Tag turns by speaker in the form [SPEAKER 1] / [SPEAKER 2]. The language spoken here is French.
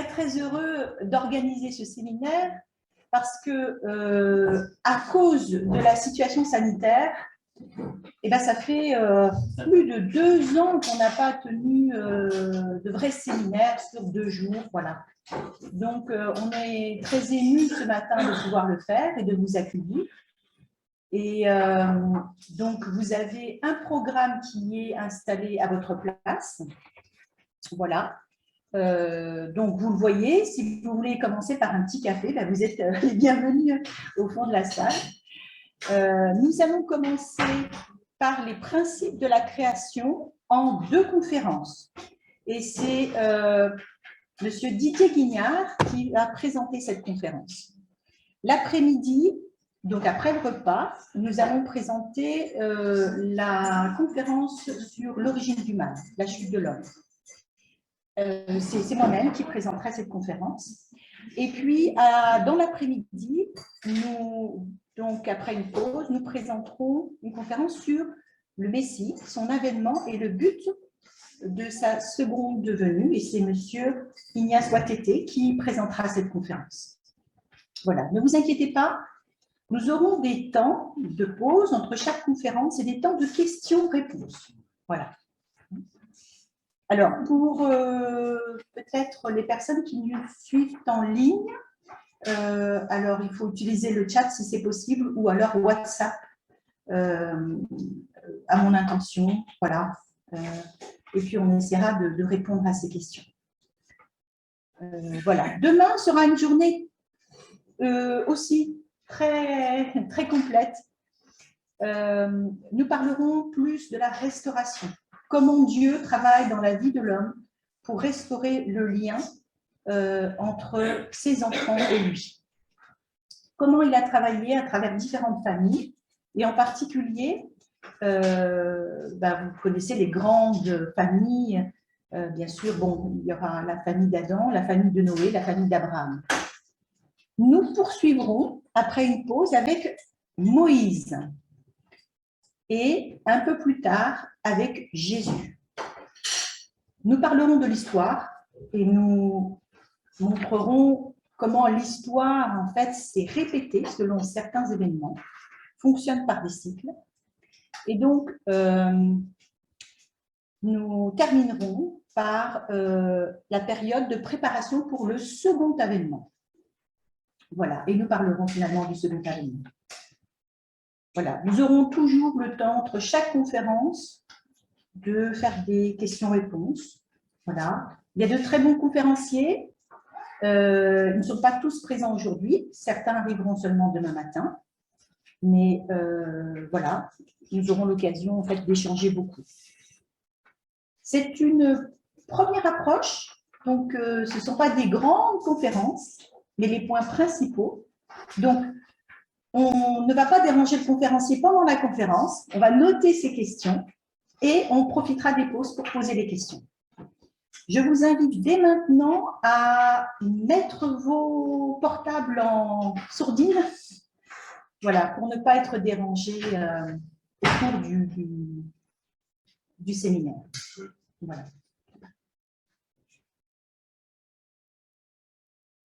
[SPEAKER 1] très heureux d'organiser ce séminaire parce que, à cause de la situation sanitaire, eh ben, ça fait plus de 2 ans qu'on n'a pas tenu de vrais séminaires sur 2 jours. Voilà. Donc, on est très émus ce matin de pouvoir le faire et de vous accueillir. Et donc, vous avez un programme qui est installé à votre place. Voilà. Donc, vous le voyez, si vous voulez commencer par un petit café, ben vous êtes les bienvenus au fond de la salle. Nous allons commencer par les principes de la création en 2 conférences. Et c'est M. Didier Guignard qui va présenter cette conférence. L'après-midi, donc après le repas, nous allons présenter la conférence sur l'origine du mal, la chute de l'homme. C'est moi-même qui présenterai cette conférence. Et puis, dans l'après-midi, donc après une pause, nous présenterons une conférence sur le Messie, son avènement et le but de sa seconde venue. Et c'est M. Ignace Watete qui présentera cette conférence. Voilà, ne vous inquiétez pas, nous aurons des temps de pause entre chaque conférence et des temps de questions-réponses. Voilà. Alors, pour peut-être les personnes qui nous suivent en ligne, alors il faut utiliser le chat si c'est possible, ou alors WhatsApp à mon intention. Voilà. Et puis, on essaiera de répondre à ces questions. Voilà. Demain sera une journée aussi très complète. Nous parlerons plus de la restauration. Comment Dieu travaille dans la vie de l'homme pour restaurer le lien entre ses enfants et lui. Comment il a travaillé à travers différentes familles, et en particulier, vous connaissez les grandes familles, bien sûr, bon, il y aura la famille d'Adam, la famille de Noé, la famille d'Abraham. Nous poursuivrons, après une pause, avec Moïse. Et un peu plus tard, avec Jésus. Nous parlerons de l'histoire et nous montrerons comment l'histoire, en fait, s'est répétée selon certains événements, fonctionne par des cycles. Et donc, nous terminerons par la période de préparation pour le second avènement. Voilà, et nous parlerons finalement du second avènement. Voilà, nous aurons toujours le temps entre chaque conférence de faire des questions-réponses. Voilà. Il y a de très bons conférenciers. Ils ne sont pas tous présents aujourd'hui. Certains arriveront seulement demain matin. Mais voilà, nous aurons l'occasion en fait, d'échanger beaucoup. C'est une première approche. Donc, ce ne sont pas des grandes conférences, mais les points principaux. Donc, on ne va pas déranger le conférencier pendant la conférence. On va noter ses questions et on profitera des pauses pour poser les questions. Je vous invite dès maintenant à mettre vos portables en sourdine, voilà, pour ne pas être dérangé au cours du séminaire. Voilà.